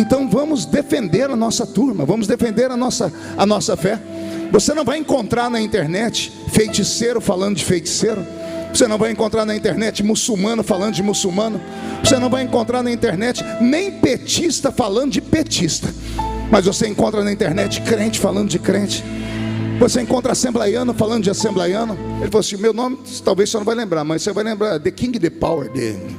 Então vamos defender a nossa turma, vamos defender a nossa fé. Você não vai encontrar na internet feiticeiro falando de feiticeiro. Você não vai encontrar na internet muçulmano falando de muçulmano. Você não vai encontrar na internet nem petista falando de petista. Mas você encontra na internet crente falando de crente. Você encontra assembleiano falando de assembleiano. Ele falou assim: meu nome talvez você não vai lembrar, mas você vai lembrar The King, The Power dele.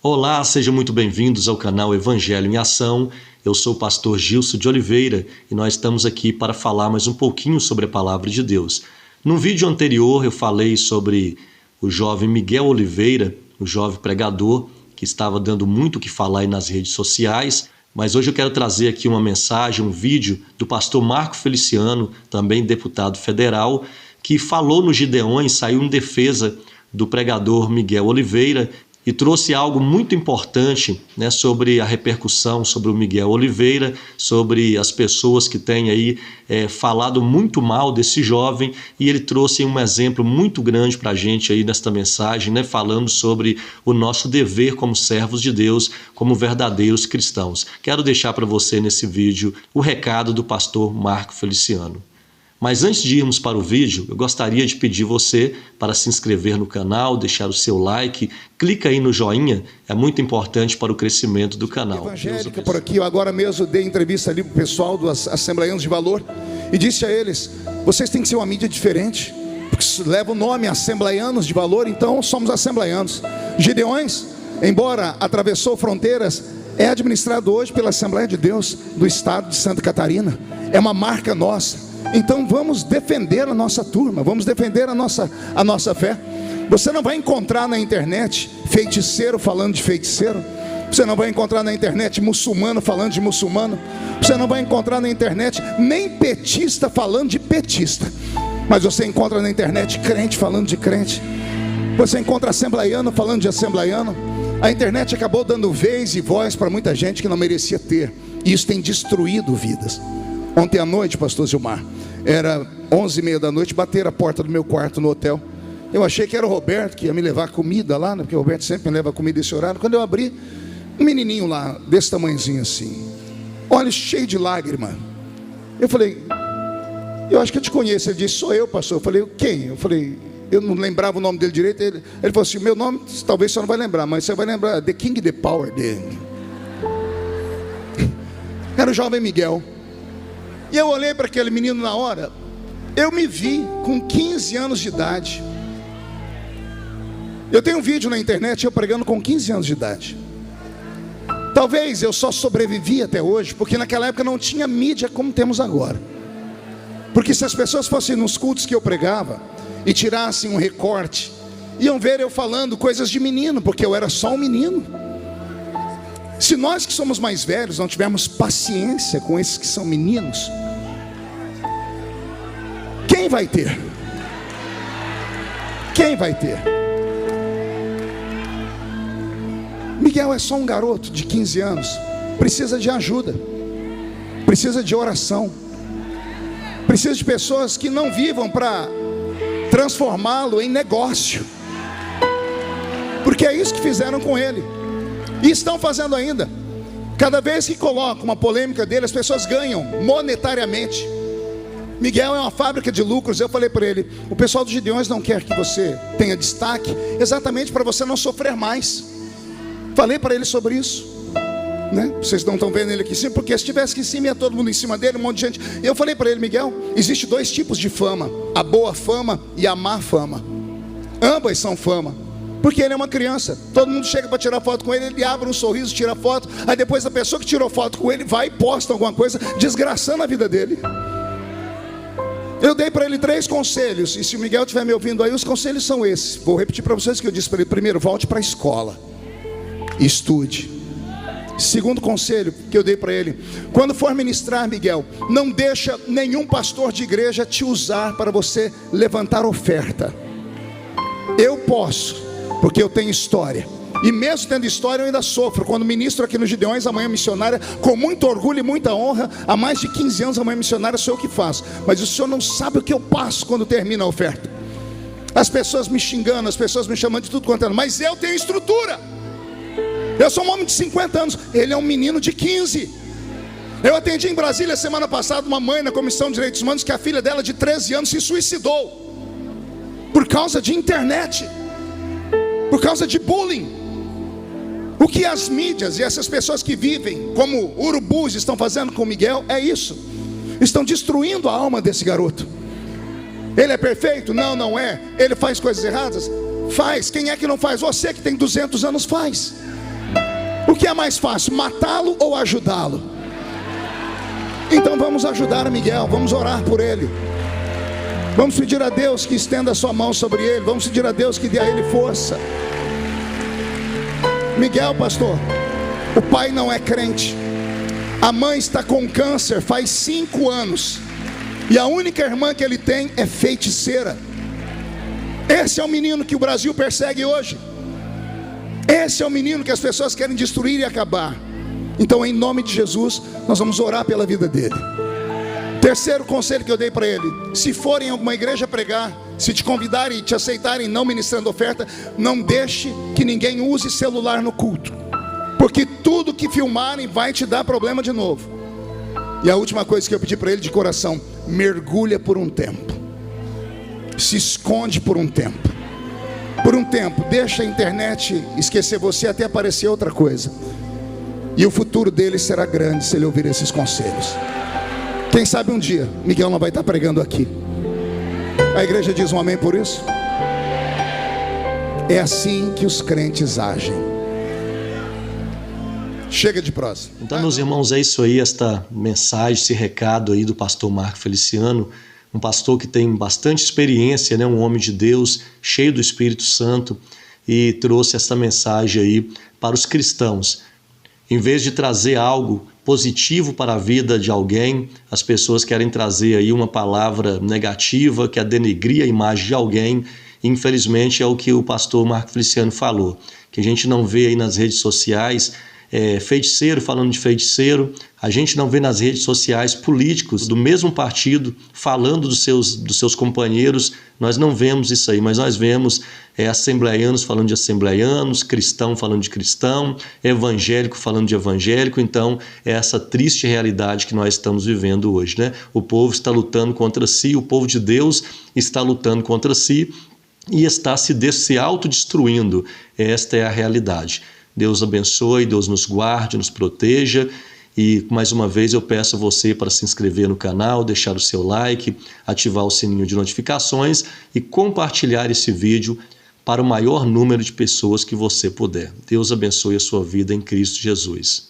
Olá, sejam muito bem-vindos ao canal Evangelho em Ação. Eu sou o pastor Gilson de Oliveira e nós estamos aqui para falar mais um pouquinho sobre a palavra de Deus. No vídeo anterior eu falei sobre o jovem Miguel Oliveira, o jovem pregador que estava dando muito o que falar aí nas redes sociais, mas hoje eu quero trazer aqui uma mensagem, um vídeo do pastor Marco Feliciano, também deputado federal, que falou no Gideões, saiu em defesa do pregador Miguel Oliveira e trouxe algo muito importante, né, sobre a repercussão sobre o Miguel Oliveira, sobre as pessoas que têm aí falado muito mal desse jovem, e ele trouxe um exemplo muito grande para a gente aí nesta mensagem, né, falando sobre o nosso dever como servos de Deus, como verdadeiros cristãos. Quero deixar para você nesse vídeo o recado do pastor Marco Feliciano. Mas antes de irmos para o vídeo, eu gostaria de pedir você para se inscrever no canal, deixar o seu like, clica aí no joinha, é muito importante para o crescimento do canal. Evangélica por aqui, eu agora mesmo dei entrevista ali para o pessoal dos Assembleianos de Valor e disse a eles: vocês têm que ser uma mídia diferente, porque leva o nome Assembleianos de Valor, então somos assembleianos. Gideões, embora atravessou fronteiras, é administrado hoje pela Assembleia de Deus do estado de Santa Catarina, é uma marca nossa. Então vamos defender a nossa turma, vamos defender a nossa fé. Você não vai encontrar na internet feiticeiro falando de feiticeiro. Você não vai encontrar na internet muçulmano falando de muçulmano. Você não vai encontrar na internet nem petista falando de petista. Mas você encontra na internet crente falando de crente. Você encontra assembleiano falando de assembleiano. A internet acabou dando vez e voz para muita gente que não merecia ter. E isso tem destruído vidas. Ontem à noite, pastor Gilmar, era 11h30 da noite, bateram a porta do meu quarto no hotel. Eu achei que era o Roberto que ia me levar comida lá, né? Porque o Roberto sempre me leva comida esse horário. Quando eu abri, um menininho lá, desse tamanhozinho assim, olhos cheios de lágrima. Eu falei: eu acho que eu te conheço. Ele disse: sou eu, pastor. Eu falei: quem? Eu falei: eu não lembrava o nome dele direito. Ele falou assim: meu nome talvez você não vai lembrar, mas você vai lembrar The King, The Power dele. Era o jovem Miguel. E eu olhei para aquele menino na hora, eu me vi com 15 anos de idade. Eu tenho um vídeo na internet eu pregando com 15 anos de idade. Talvez eu só sobrevivi até hoje porque naquela época não tinha mídia como temos agora. Porque se as pessoas fossem nos cultos que eu pregava e tirassem um recorte, iam ver eu falando coisas de menino, porque eu era só um menino. Se nós que somos mais velhos não tivermos paciência com esses que são meninos, quem vai ter? Quem vai ter? Miguel é só um garoto de 15 anos, precisa de ajuda, precisa de oração, precisa de pessoas que não vivam para transformá-lo em negócio, porque é isso que fizeram com ele. E estão fazendo ainda. Cada vez que colocam uma polêmica dele, as pessoas ganham monetariamente. Miguel é uma fábrica de lucros. Eu falei para ele: o pessoal dos Gideões não quer que você tenha destaque, exatamente para você não sofrer mais. Falei para ele sobre isso, né? Vocês não estão vendo ele aqui em cima, porque se estivesse aqui em cima ia todo mundo em cima dele, um monte de gente. Eu falei para ele: Miguel, existe dois tipos de fama: a boa fama e a má fama. Ambas são fama. Porque ele é uma criança, todo mundo chega para tirar foto com ele, ele abre um sorriso, tira foto. Aí depois a pessoa que tirou foto com ele vai e posta alguma coisa, desgraçando a vida dele. Eu dei para ele 3 conselhos, e se o Miguel estiver me ouvindo aí, os conselhos são esses. Vou repetir para vocês o que eu disse para ele. Primeiro, volte para a escola, estude. Segundo conselho que eu dei para ele: quando for ministrar, Miguel, não deixa nenhum pastor de igreja te usar para você levantar oferta. Eu posso, porque eu tenho história. E mesmo tendo história eu ainda sofro. Quando ministro aqui no Gideões, a manhã missionária, com muito orgulho e muita honra, há mais de 15 anos a manhã missionária sou eu que faço. Mas o senhor não sabe o que eu passo quando termina a oferta. As pessoas me xingando, as pessoas me chamando de tudo quanto é, mas eu tenho estrutura. Eu sou um homem de 50 anos, ele é um menino de 15. Eu atendi em Brasília semana passada uma mãe na Comissão de Direitos Humanos que a filha dela de 13 anos se suicidou por causa de internet, por causa de bullying. O que as mídias e essas pessoas que vivem como urubus estão fazendo com Miguel é isso. Estão destruindo a alma desse garoto. Ele é perfeito? Não, não é. Ele faz coisas erradas? Faz. Quem é que não faz? Você que tem 200 anos faz. O que é mais fácil, matá-lo ou ajudá-lo? Então vamos ajudar Miguel, vamos orar por ele. Vamos pedir a Deus que estenda a sua mão sobre ele. Vamos pedir a Deus que dê a ele força. Miguel, pastor, o pai não é crente. A mãe está com câncer faz 5 anos. E a única irmã que ele tem é feiticeira. Esse é o menino que o Brasil persegue hoje. Esse é o menino que as pessoas querem destruir e acabar. Então, em nome de Jesus, nós vamos orar pela vida dele. Terceiro conselho que eu dei para ele: se for em alguma igreja pregar, se te convidarem e te aceitarem não ministrando oferta, não deixe que ninguém use celular no culto, porque tudo que filmarem vai te dar problema de novo. E a última coisa que eu pedi para ele de coração: mergulha por um tempo, se esconde por um tempo. Por um tempo, deixa a internet esquecer você até aparecer outra coisa. E o futuro dele será grande se ele ouvir esses conselhos. Quem sabe um dia Miguel não vai estar pregando aqui. A igreja diz um amém por isso? É assim que os crentes agem. Chega de prosa. Então, meus irmãos, é isso aí, esta mensagem, esse recado aí do pastor Marco Feliciano. Um pastor que tem bastante experiência, né? Um homem de Deus, cheio do Espírito Santo, e trouxe essa mensagem aí para os cristãos. Em vez de trazer algo positivo para a vida de alguém, as pessoas querem trazer aí uma palavra negativa, que é denegrir a imagem de alguém. Infelizmente é o que o pastor Marco Feliciano falou, que a gente não vê aí nas redes sociais feiticeiro falando de feiticeiro, a gente não vê nas redes sociais políticos do mesmo partido falando dos seus companheiros. Nós não vemos isso aí, mas nós vemos assembleianos falando de assembleianos, cristão falando de cristão, evangélico falando de evangélico. Então é essa triste realidade que nós estamos vivendo hoje, né? O povo está lutando contra si, o povo de Deus está lutando contra si e está se autodestruindo. Esta é a realidade. Deus abençoe, Deus nos guarde, nos proteja. E mais uma vez eu peço a você para se inscrever no canal, deixar o seu like, ativar o sininho de notificações e compartilhar esse vídeo para o maior número de pessoas que você puder. Deus abençoe a sua vida em Cristo Jesus.